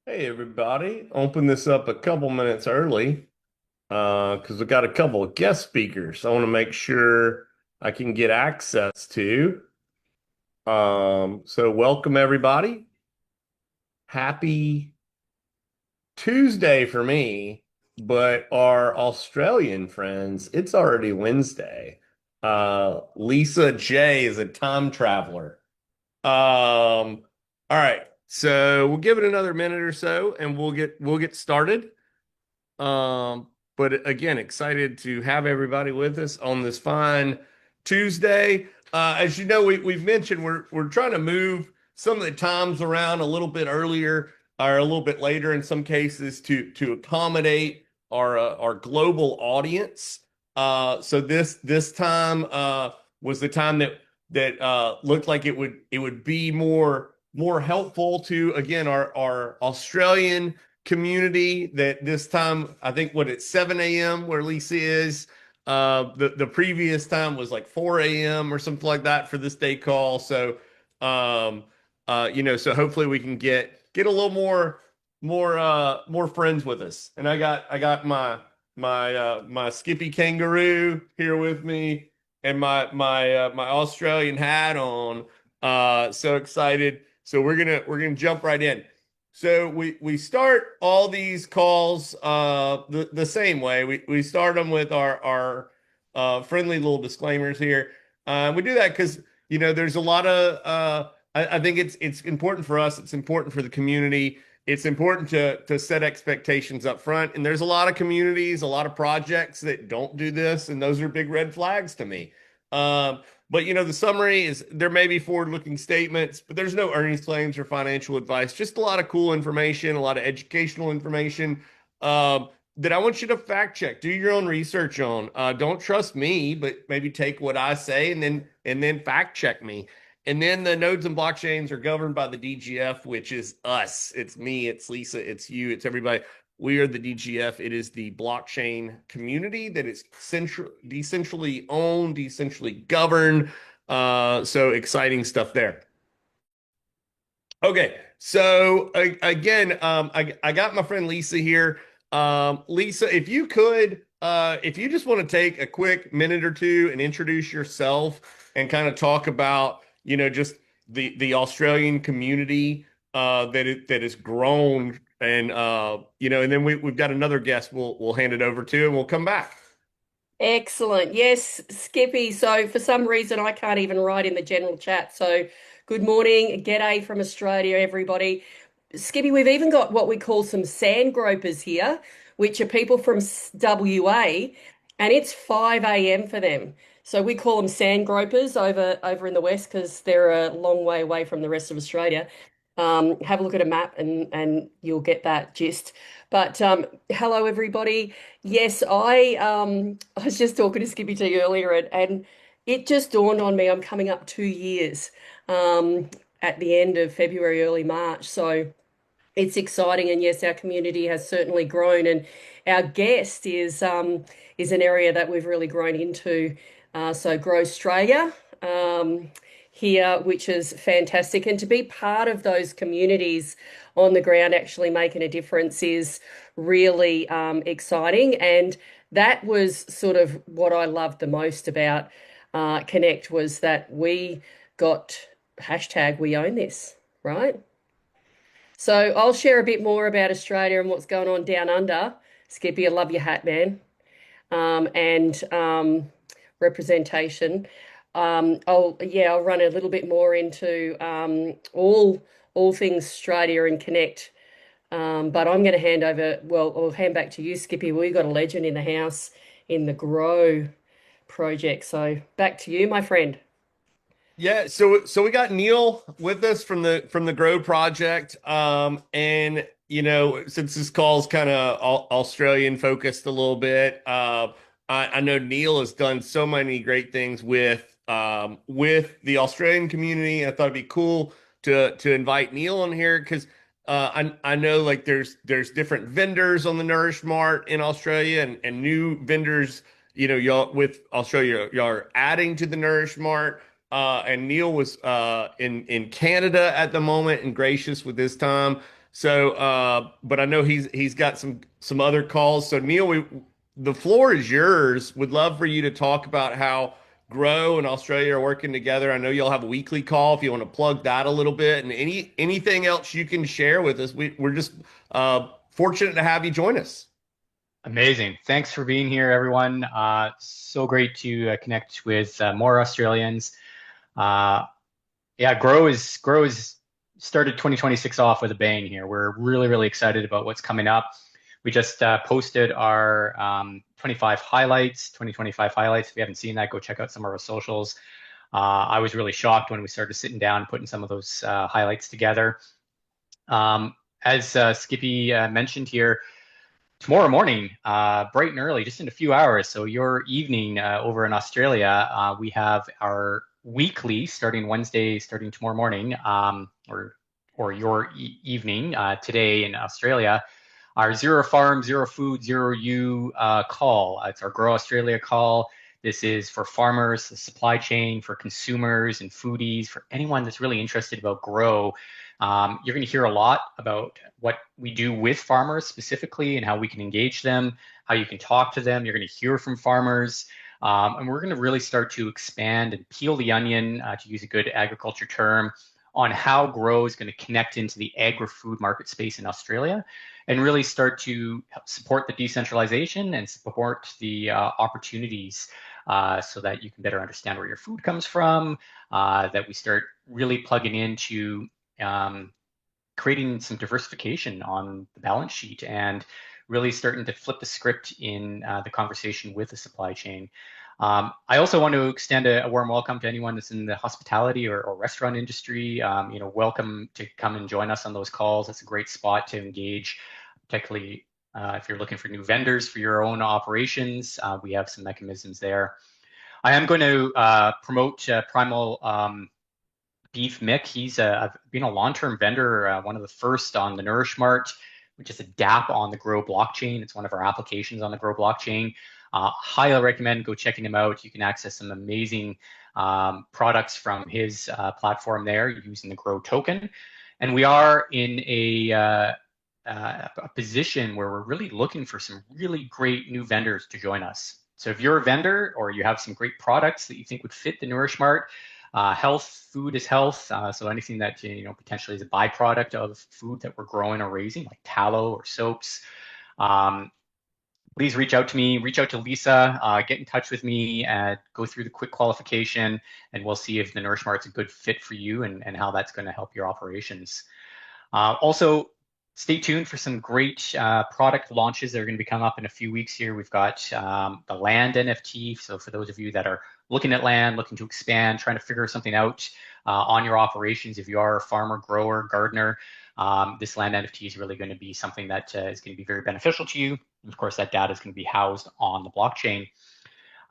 Hey everybody, open this up a couple minutes early because we got a couple of guest speakers I want to make sure I can get access to. So welcome everybody. Happy Tuesday for me, but our Australian friends, it's already Wednesday. Lisa J is a time traveler. All right, so we'll give it another minute or so and we'll get started. But again, excited to have everybody with us on this fine Tuesday. As you know, we've mentioned we're trying to move some of the times around a little bit earlier or a little bit later in some cases to accommodate our global audience. So this time was the time that looked like it would be more helpful to again our Australian community. That this time I think what it's 7 a.m. where Lisa is. The previous time was like 4 a.m. or something like that for this day call. So um so hopefully we can get a little more friends with us. And I got my Skippy kangaroo here with me and my Australian hat on. So excited. So we're gonna jump right in. So we start all these calls the same way. We start them with our friendly little disclaimers here. We do that because there's a lot of I think it's important for us. It's important for the community. It's important to set expectations up front. And there's a lot of communities, a lot of projects that don't do this, and those are big red flags to me. But the summary is there may be forward-looking statements, but there's no earnings claims or financial advice. Just a lot of cool information, a lot of educational information that I want you to fact check, do your own research on. Don't trust me, but maybe take what I say and then fact check me. And then the nodes and blockchains are governed by the DGF, which is us. It's me, it's Lisa, it's you, it's everybody. We are the DGF. It is the blockchain community that is decentrally owned, decentrally governed. So exciting stuff there. Okay, so again, I got my friend Lisa here. Lisa, if you just want to take a quick minute or two and introduce yourself and kind of talk about, just the Australian community that has grown, and then we've got another guest we'll hand it over to and we'll come back. Excellent. Yes, Skippy. So for some reason I can't even write in the general chat. So good morning, g'day from Australia, everybody. Skippy, we've even got what we call some sand gropers here, which are people from WA, and it's 5 a.m. for them. So we call them sand gropers over in the west because they're a long way away from the rest of Australia. Have a look at a map and you'll get that gist. But hello everybody. Yes, I was just talking to Skippy T earlier and it just dawned on me I'm coming up 2 years at the end of February, early March. So it's exciting, and yes, our community has certainly grown, and our guest is an area that we've really grown into. So Grow Australia here, which is fantastic, and to be part of those communities on the ground, actually making a difference, is really exciting. And that was sort of what I loved the most about Connect was that we got hashtag we own this, right? So I'll share a bit more about Australia and what's going on down under. Skippy, I love your hat, man. And representation. I'll run a little bit more into all things Australia and Connect. But I'm going to hand over. Well, I'll hand back to you, Skippy. We've got a legend in the house in the Grow project. So back to you, my friend. Yeah, so we got Neil with us from the Grow Project. And since this call's kind of Australian focused a little bit, I know Neil has done so many great things with the Australian community. I thought it'd be cool to invite Neil on here because I know like there's different vendors on the Nourish Mart in Australia and new vendors. Y'all with Australia, y'all are adding to the Nourish Mart. And Neil was in Canada at the moment and gracious with his time. So, but I know he's got some other calls. So Neil, the floor is yours. Would love for you to talk about how Grow and Australia are working together. I know you'll have a weekly call if you want to plug that a little bit, and anything else you can share with us. We're just fortunate to have you join us. Amazing. Thanks for being here, everyone. So great to connect with more Australians. Uh, yeah, Grow is started 2026 off with a bang here. We're really excited about what's coming up. We just posted our 2025 highlights. If you haven't seen that, go check out some of our socials. I was really shocked when we started sitting down and putting some of those highlights together. As Skippy mentioned here, tomorrow morning, bright and early, just in a few hours. So your evening over in Australia, we have our weekly starting Wednesday, starting tomorrow morning, or your evening today in Australia. Our Zero Farm, Zero Food, Zero You call. It's our Grow Australia call. This is for farmers, the supply chain, for consumers and foodies, for anyone that's really interested about grow. You're going to hear a lot about what we do with farmers specifically and how we can engage them, how you can talk to them. You're going to hear from farmers. And we're going to really start to expand and peel the onion, to use a good agriculture term, on how grow is going to connect into the agri-food market space in Australia and really start to help support the decentralization and support the opportunities so that you can better understand where your food comes from, that we start really plugging into creating some diversification on the balance sheet and really starting to flip the script in the conversation with the supply chain. I also want to extend a warm welcome to anyone that's in the hospitality or restaurant industry. Welcome to come and join us on those calls. It's a great spot to engage, particularly if you're looking for new vendors for your own operations. We have some mechanisms there. I am going to promote Primal Beef Mick. He's been a long-term vendor, one of the first on the Nourish Mart, which is a DApp on the Grow blockchain. It's one of our applications on the Grow blockchain. Highly recommend go checking him out. You can access some amazing products from his platform there using the Grow token. And we are in a position where we're really looking for some really great new vendors to join us. So if you're a vendor or you have some great products that you think would fit the Nourish Mart, health, food is health. So anything that potentially is a byproduct of food that we're growing or raising, like tallow or soaps, please reach out to me, reach out to Lisa, get in touch with me, go through the quick qualification, and we'll see if the Nourish Mart's a good fit for you and how that's going to help your operations. Also, stay tuned for some great product launches that are going to be coming up in a few weeks here. We've got the land NFT. So for those of you that are looking at land, looking to expand, trying to figure something out on your operations, if you are a farmer, grower, gardener, this land NFT is really going to be something that is going to be very beneficial to you. And of course, that data is going to be housed on the blockchain.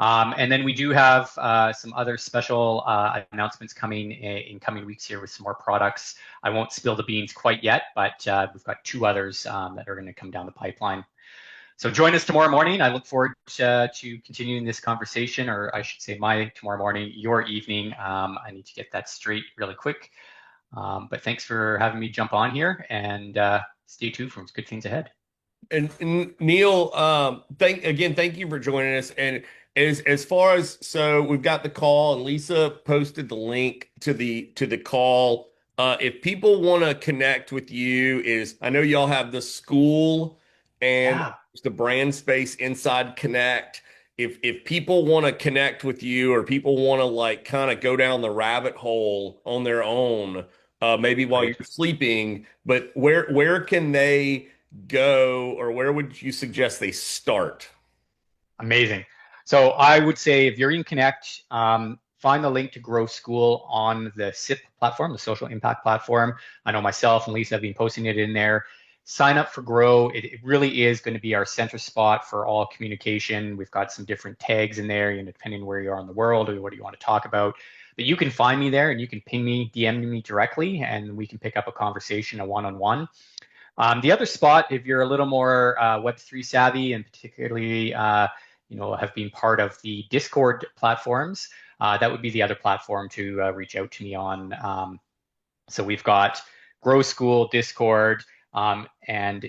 And then we do have some other special announcements coming in coming weeks here with some more products. I won't spill the beans quite yet, but we've got two others that are going to come down the pipeline. So join us tomorrow morning. I look forward to continuing this conversation, or I should say my tomorrow morning, your evening. I need to get that straight really quick. But thanks for having me jump on here, and stay tuned for good things ahead. And Neil, thank you for joining us. And as far as so we've got the call, and Lisa posted the link to the call. If people want to connect with you, I know y'all have the school and Yeah. the brand space inside Connect. If people want to connect with you, or people want to like kind of go down the rabbit hole on their own, maybe while you're Great. sleeping, but where can they go, or where would you suggest they start? Amazing. So I would say if you're in Connect, find the link to Grow School on the SIP platform, the social impact platform. I know myself and Lisa have been posting it in there. Sign up for Grow. It really is going to be our center spot for all communication. We've got some different tags in there, depending where you are in the world or what do you want to talk about. But you can find me there and you can ping me, DM me directly, and we can pick up a conversation, a one-on-one. The other spot, if you're a little more Web3 savvy and particularly have been part of the Discord platforms, that would be the other platform to reach out to me on. So we've got Grow School, Discord. And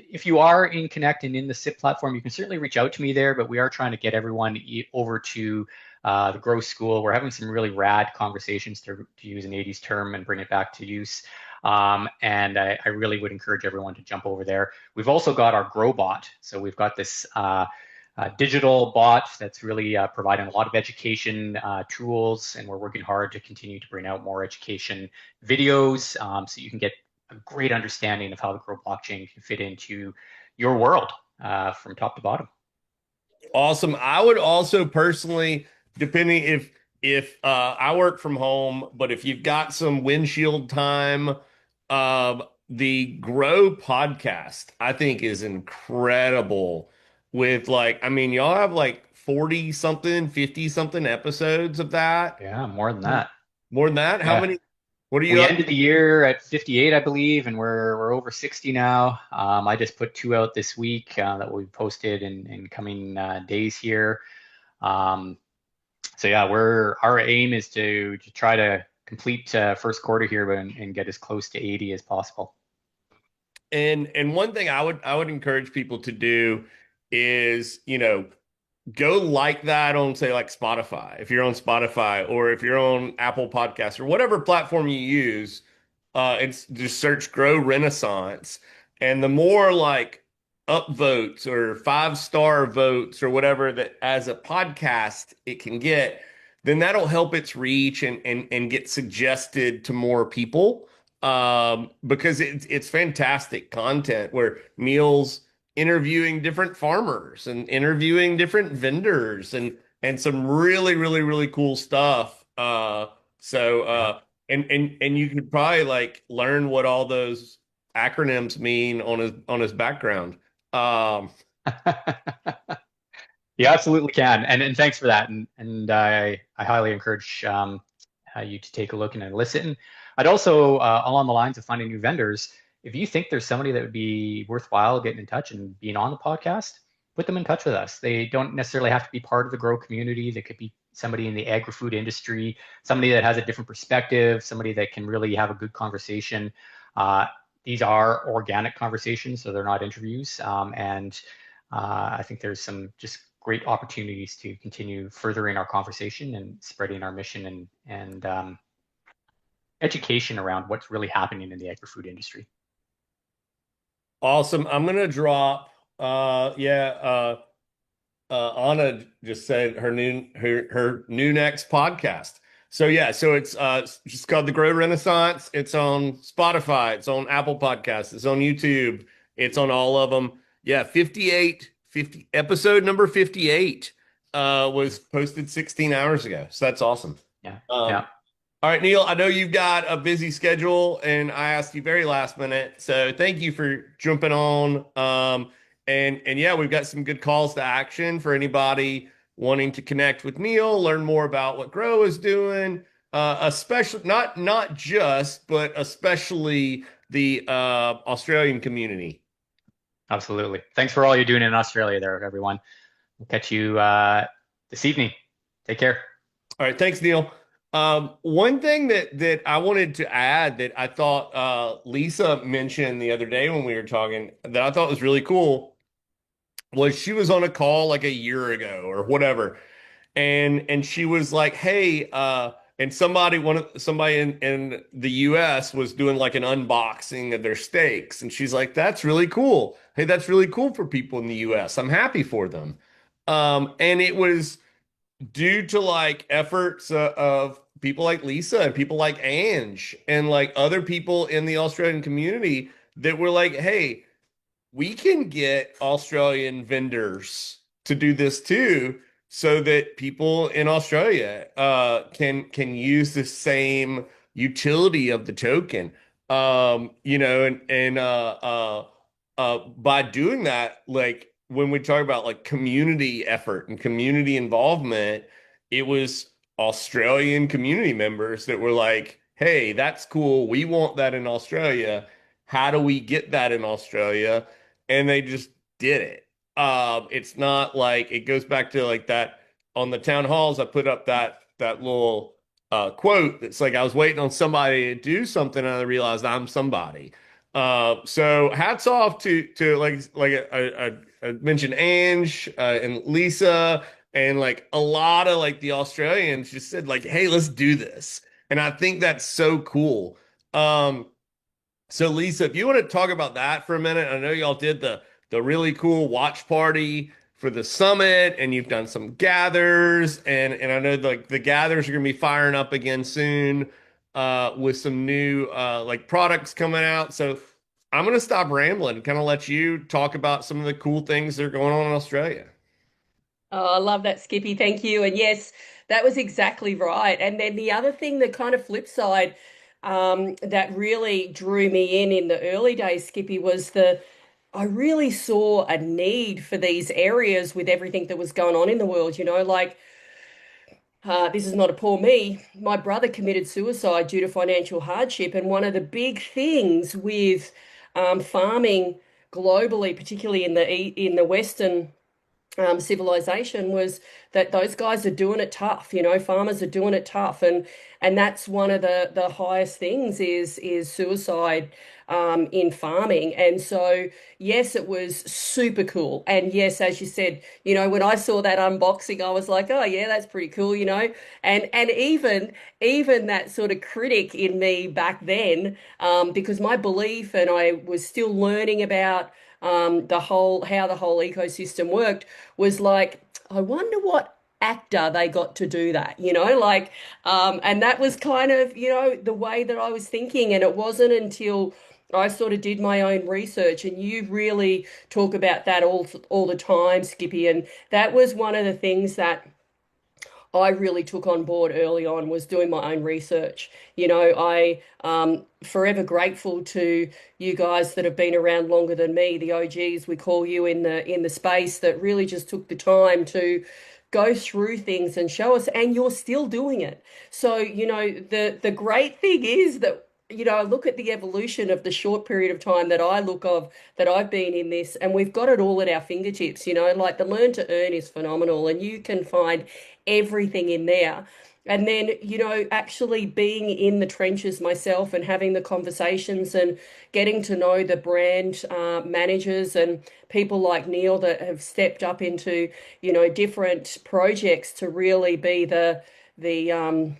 if you are in Connect and in the SIP platform, you can certainly reach out to me there, but we are trying to get everyone over to the Grow School. We're having some really rad conversations, to use an 80s term and bring it back to use. And I really would encourage everyone to jump over there. We've also got our Grow bot. So we've got this digital bot that's really providing a lot of education tools, and we're working hard to continue to bring out more education videos so you can get a great understanding of how the Grow blockchain can fit into your world from top to bottom. Awesome. I would also personally, depending if I work from home, but if you've got some windshield time, the Grow podcast, I think is incredible with like, I mean, y'all have like 40 something, 50 something episodes of that. Yeah, more than that. More than that? How Yeah. many? What are you We up? ended the year at 58, I believe, and we're over 60 now. I just put two out this week that will be posted in coming days here. Um, so yeah, our aim is to try to complete first quarter here and get as close to 80 as possible. And one thing I would encourage people to do is, go like that on say like Spotify, if you're on Spotify or if you're on Apple Podcasts or whatever platform you use, it's just search Grow Renaissance. And the more like upvotes or 5-star votes or whatever that as a podcast it can get, then that'll help its reach and get suggested to more people. Because it's fantastic content where Neil's interviewing different farmers and interviewing different vendors and some really really really cool stuff. So Yeah. and you could probably like learn what all those acronyms mean on his background. Um, You absolutely can, and thanks for that. And I highly encourage you to take a look and listen. I'd also, along the lines of finding new vendors, if you think there's somebody that would be worthwhile getting in touch and being on the podcast, put them in touch with us. They don't necessarily have to be part of the Grow community. They could be somebody in the agri-food industry, somebody that has a different perspective, somebody that can really have a good conversation. Uh, these are organic conversations, so they're not interviews. And I think there's some just great opportunities to continue furthering our conversation and spreading our mission and education around what's really happening in the agri-food industry. awesome. I'm gonna drop. Yeah. Anna just said her new next podcast. So yeah, so it's just called the Grow Renaissance. It's on Spotify, it's on Apple Podcasts, it's on YouTube, it's on all of them. Yeah, 50 episode number 58 was posted 16 hours ago. So that's awesome. Yeah, Um, yeah. all right, Neil, I know you've got a busy schedule and I asked you very last minute. So thank you for jumping on. And yeah, we've got some good calls to action for anybody wanting to connect with Neil, learn more about what Grow is doing, especially not just, but especially the Australian community. Absolutely. Thanks for all you're doing in Australia there, everyone. We'll catch you this evening. Take care. All right, thanks, Neil. One thing that I wanted to add that I thought Lisa mentioned the other day when we were talking that I thought was really cool was she was on a call like a year ago or whatever, and she was like, "Hey," and somebody in the U.S. was doing like an unboxing of their steaks, and she's like, "That's really cool. Hey, that's really cool for people in the U.S. I'm happy for them." And it was due to like efforts of people like Lisa and people like Ange and like other people in the Australian community that were like, hey, we can get Australian vendors to do this too, so that people in Australia can use the same utility of the token. By doing that, like when we talk about like community effort and community involvement, it was Australian community members that were like, "Hey, that's cool. We want that in Australia. How do we get that in Australia?" And they just did it. It's not like it goes back to like that on the town halls. I put up that little quote that's like I was waiting on somebody to do something and I realized I'm somebody. So hats off to I mentioned Ange and Lisa and like a lot of like the Australians just said like, hey, let's do this. And I think that's so cool. Um, so Lisa, if you want to talk about that for a minute, I know y'all did the really cool watch party for the summit, and you've done some gathers, and I know like the gathers are gonna be firing up again soon, with some new like products coming out. So I'm gonna stop rambling, kind of let you talk about some of the cool things that are going on in Australia. Oh, I love that, Skippy. Thank you. And yes, that was exactly right. And then the other thing, the kind of flip side, that really drew me in the early days, Skippy, was I really saw a need for these areas with everything that was going on in the world. Like, this is not a poor me. My brother committed suicide due to financial hardship, and one of the big things with farming globally, particularly in the Western civilization, was that those guys are doing it tough. Farmers are doing it tough, and that's one of the highest things is suicide in farming. And so yes, it was super cool. And yes, as you said, when I saw that unboxing, I was like, oh yeah, that's pretty cool. And even that sort of critic in me back then, because my belief, and I was still learning about how the whole ecosystem worked, was like, I wonder what actor they got to do that, and that was kind of, the way that I was thinking. And it wasn't until I sort of did my own research, and you really talk about that all the time, Skippy. And that was one of the things that I really took on board early on, was doing my own research. I forever grateful to you guys that have been around longer than me, the OGs we call you in the space, that really just took the time to go through things and show us, and you're still doing it. So, the great thing is that, I look at the evolution of the short period of time that I've been in this, and we've got it all at our fingertips. Like the learn to earn is phenomenal, and you can find everything in there. And then, actually being in the trenches myself and having the conversations and getting to know the brand managers and people like Neil that have stepped up into, different projects to really be the I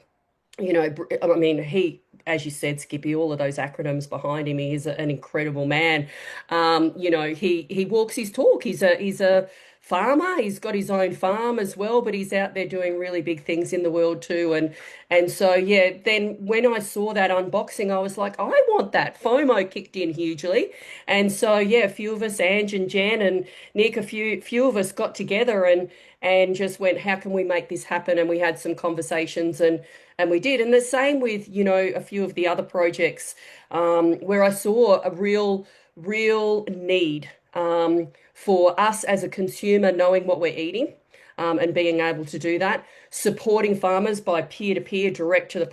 mean, as you said, Skippy, all of those acronyms behind him, he is an incredible man. He walks his talk. He's a farmer. He's got his own farm as well, but he's out there doing really big things in the world too. And so yeah, then when I saw that unboxing, I was like, I want that. FOMO kicked in hugely. And so yeah, a few of us, Ange and Jen and Nick, a few of us got together and just went, how can we make this happen? And we had some conversations, and we did. And the same with, a few of the other projects, where I saw a real need, for us as a consumer, knowing what we're eating, and being able to do that, supporting farmers by peer-to-peer, direct to the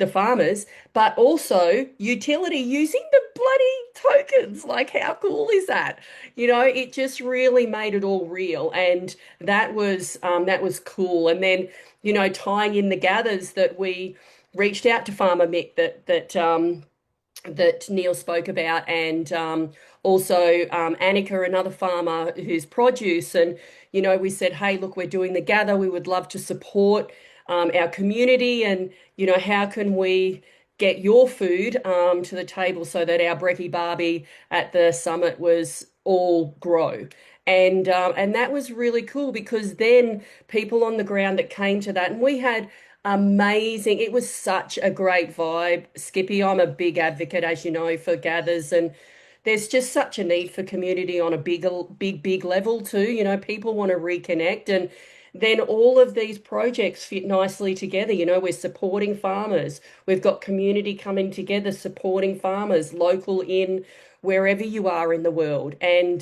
farmers, but also utility using the bloody tokens. Like, how cool is that? It just really made it all real, and that was cool. And then, tying in the gathers that we reached out to Farmer Mick, that Neil spoke about, and also Annika, another farmer who's produce. And, we said, hey, look, we're doing the gather. We would love to support our community. And, how can we get your food to the table so that our brekkie barbie at the summit was all grow. And that was really cool, because then people on the ground that came to that, and we had amazing. It was such a great vibe, Skippy. I'm a big advocate, as you know, for gathers, and there's just such a need for community on a big level too. People want to reconnect, and then all of these projects fit nicely together. We're supporting farmers. We've got community coming together, supporting farmers, local in wherever you are in the world. And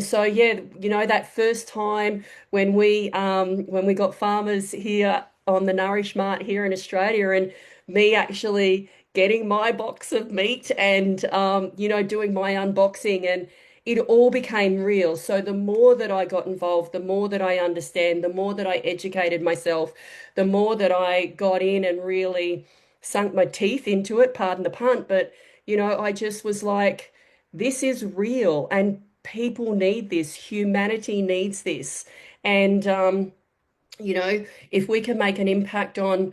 so yeah, that first time when we got farmers here on the Nourish Mart here in Australia, and me actually getting my box of meat, and doing my unboxing, and it all became real. So the more that I got involved, the more that I understand, the more that I educated myself, the more that I got in and really sunk my teeth into it, pardon the pun. But I just was like, this is real and people need this. Humanity needs this. And, if we can make an impact on,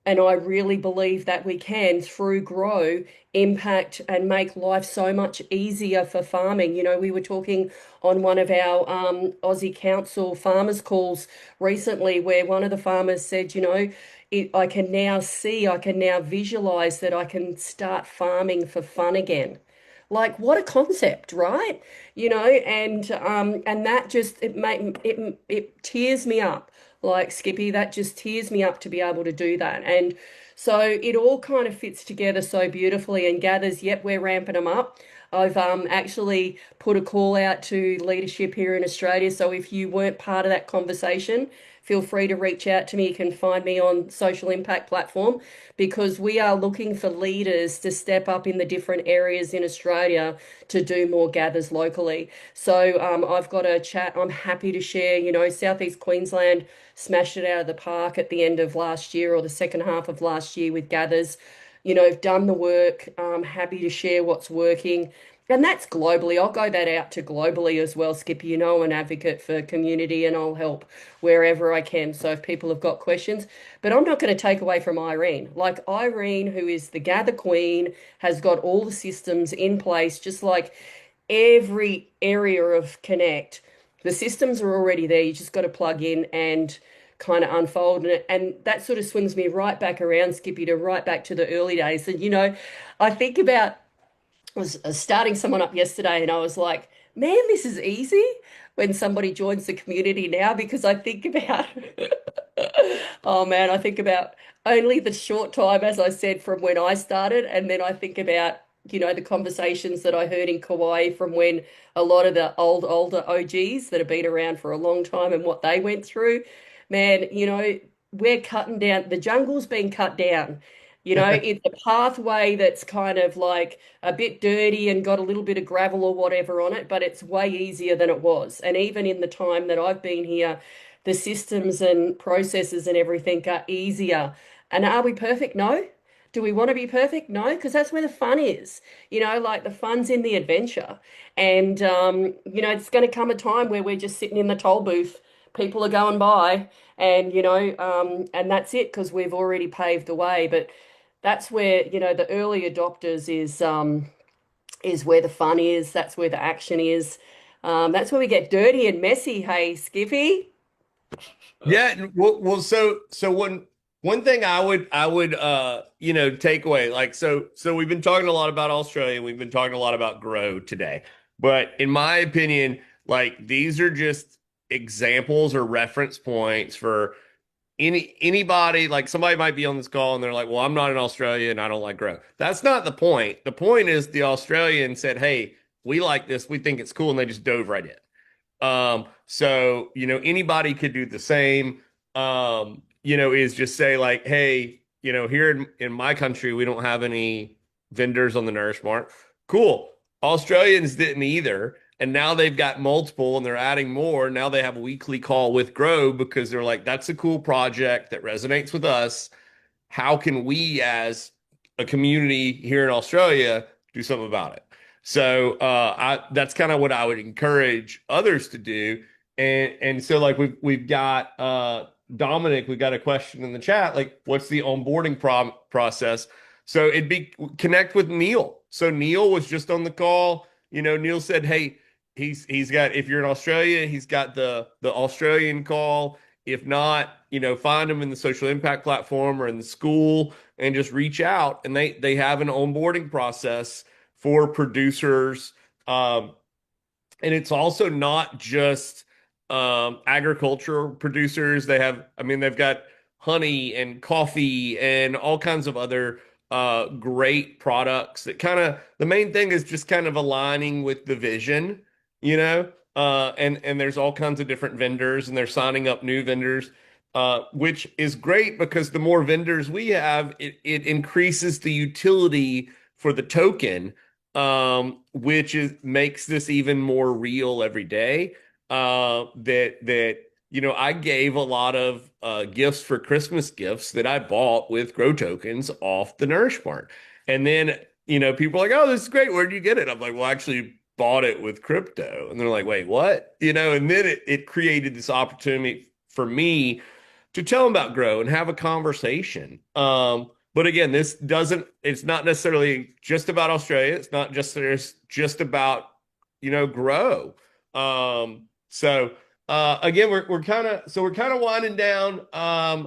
and I really believe that we can through Grow, impact and make life so much easier for farming. We were talking on one of our Aussie Council farmers calls recently where one of the farmers said, I can now see, I can now visualize that I can start farming for fun again. Like what a concept, right? And that just it tears me up. Like Skippy, that just tears me up to be able to do that. And so it all kind of fits together so beautifully and gathers, yep, we're ramping them up. I've actually put a call out to leadership here in Australia. So if you weren't part of that conversation, feel free to reach out to me. You can find me on social impact platform because we are looking for leaders to step up in the different areas in Australia to do more gathers locally. So I've got a chat. I'm happy to share. Southeast Queensland smashed it out of the park at the end of last year or the second half of last year with gathers. Done the work. Happy to share what's working. And that's globally. I'll go that out to globally as well, Skippy. I'm an advocate for community and I'll help wherever I can. So if people have got questions, but I'm not going to take away from Irene. Like Irene, who is the gather queen, has got all the systems in place, just like every area of Connect. The systems are already there. You just got to plug in and kind of unfold it. And that sort of swings me right back around, Skippy, to right back to the early days. And, I think about was starting someone up yesterday and I was like, man, this is easy when somebody joins the community now because I think about, oh man, I think about only the short time, as I said, from when I started. And then I think about, the conversations that I heard in Kauai from when a lot of the older OGs that have been around for a long time and what they went through. Man, we're cutting down, the jungle's been cut down. It's a pathway that's kind of like a bit dirty and got a little bit of gravel or whatever on it, but it's way easier than it was. And even in the time that I've been here, the systems and processes and everything are easier. And are we perfect? No. Do we want to be perfect? No, because that's where the fun is. Like the fun's in the adventure. And, it's going to come a time where we're just sitting in the toll booth. People are going by and, and that's it because we've already paved the way. But that's where, the early adopters is where the fun is. That's where the action is. That's where we get dirty and messy. Hey, Skippy. Yeah, so one thing I would take away, like, so we've been talking a lot about Australia, we've been talking a lot about Grow today, but in my opinion, like these are just examples or reference points for anybody. Like somebody might be on this call and they're like, well, I'm not in Australia and I don't like Grow. That's not the point. The point is the Australian said, hey, we like this, we think it's cool, and they just dove right in. So, anybody could do the same, is just say like, hey, here in my country, we don't have any vendors on the Nourish Mart. Cool. Australians didn't either. And now they've got multiple and they're adding more. Now they have a weekly call with Grow because they're like, that's a cool project that resonates with us. How can we as a community here in Australia do something about it? So that's kind of what I would encourage others to do. And so like we've got Dominic, we've got a question in the chat, like what's the onboarding process? So it'd be connect with Neil. So Neil was just on the call. Neil said, hey, he's got, if you're in Australia, he's got the Australian call. If not, find them in the social impact platform or in the school and just reach out. And they have an onboarding process for producers. And it's also not just agricultural producers. They've got honey and coffee and all kinds of other great products that the main thing is just kind of aligning with the vision, and there's all kinds of different vendors and they're signing up new vendors, which is great because the more vendors we have, it increases the utility for the token, which makes this even more real every day. I gave a lot of gifts for Christmas gifts that I bought with Grow tokens off the Nourish Mart. And then people are like, oh, this is great. Where'd you get it? I'm like, well, I actually bought it with crypto. And they're like, wait, what? And then it created this opportunity for me to tell them about grow and have a conversation. But again, it's not necessarily just about Australia. It's not just about, grow. Again, we're kind of winding down. I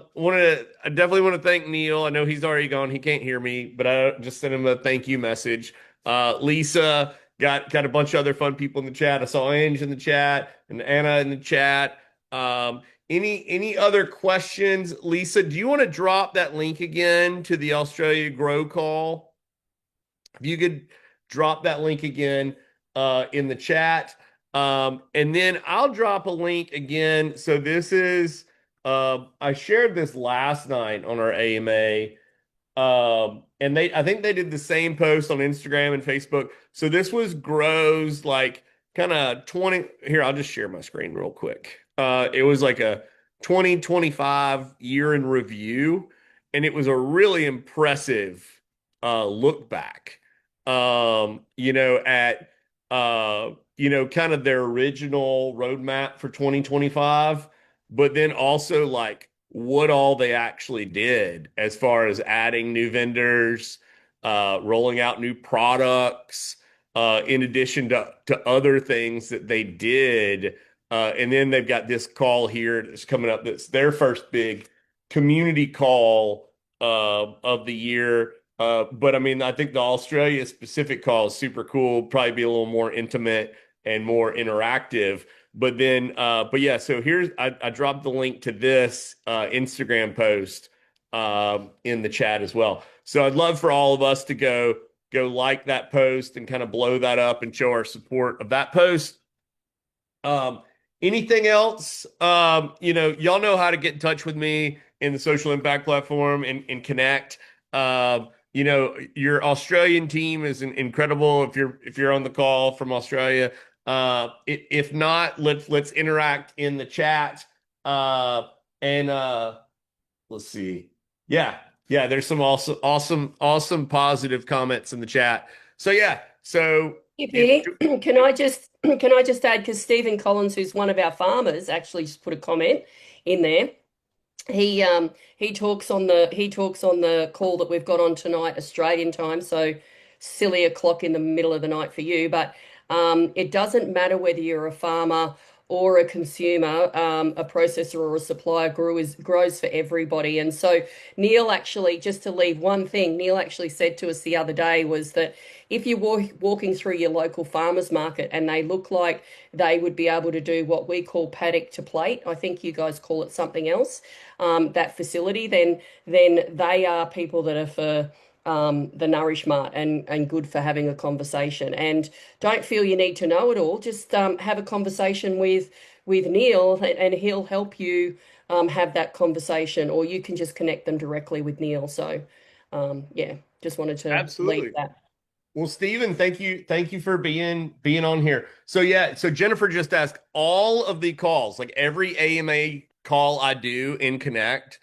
definitely want to thank Neil. I know he's already gone. He can't hear me, but I just sent him a thank you message. Lisa got a bunch of other fun people in the chat. I saw Ange in the chat and Anna in the chat. Any other questions? Lisa, do you want to drop that link again to the Australia Grow call? If you could drop that link again in the chat. And then I'll drop a link again. So this is, I shared this last night on our AMA. And I think they did the same post on Instagram and Facebook. So this was Grow's like kind of 20. Here, I'll just share my screen real quick. It was like a 2025 year in review, and it was a really impressive look back. At kind of their original roadmap for 2025, but then also like what all they actually did as far as adding new vendors, rolling out new products, in addition to other things that they did. And then they've got this call here that's coming up. That's their first big community call of the year. But I mean, I think the Australia specific call is super cool, probably be a little more intimate and more interactive. But yeah, so I dropped the link to this Instagram post in the chat as well. So I'd love for all of us to go like that post and kind of blow that up and show our support of that post. Anything else? Y'all know how to get in touch with me in the social impact platform and connect. Your Australian team is incredible. If you're on the call from Australia, if not, let's interact in the chat. And let's see. Yeah, there's some awesome positive comments in the chat. So yeah, Skippy, can I just add, because Stephen Collins, who's one of our farmers, actually just put a comment in there. He talks on the call that we've got on tonight, Australian time, so silly o'clock in the middle of the night for you. But it doesn't matter whether you're a farmer or a consumer, a processor or a supplier, grows for everybody. And so Neil actually, just to leave one thing, Neil actually said to us the other day was that if you're walking through your local farmers market and they look like they would be able to do what we call paddock to plate, I think you guys call it something else, that facility, then they are people that are for the Nourish Mart and good for having a conversation. And don't feel you need to know it all. Just have a conversation with Neil, and he'll help you have that conversation, or you can just connect them directly with Neil. So yeah, just wanted to absolutely leave that. Well, Stephen, thank you for being on here. So yeah, so Jennifer just asked, all of the calls, like every AMA call I do in Connect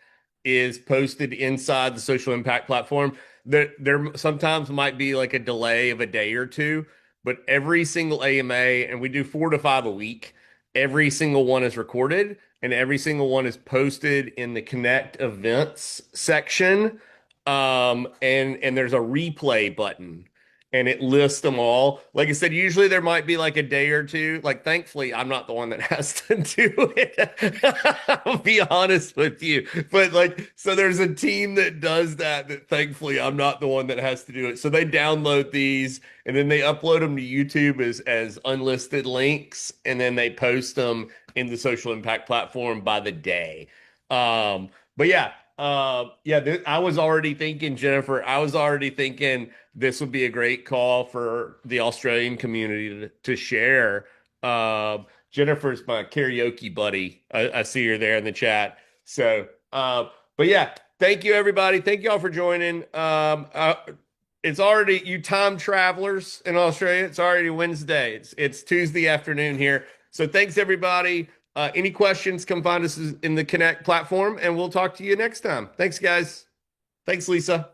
is posted inside the social impact platform. There sometimes might be like a delay of a day or two, but every single AMA, and we do 4 to 5 a week, every single one is recorded and every single one is posted in the Connect events section. And there's a replay button and it lists them all. Like I said, usually there might be like a day or two. Like, thankfully, I'm not the one that has to do it. I'll be honest with you. But like, so there's a team that does that thankfully I'm not the one that has to do it. So they download these and then they upload them to YouTube as unlisted links, and then they post them in the social impact platform by the day. But yeah, I was already thinking, Jennifer, this would be a great call for the Australian community to share. Jennifer's my karaoke buddy. I see her there in the chat. So, but yeah, thank you, everybody. Thank you all for joining. It's already, you time travelers in Australia, it's already Wednesday. It's Tuesday afternoon here. So thanks, everybody. Any questions, come find us in the Connect platform, and we'll talk to you next time. Thanks, guys. Thanks, Lisa.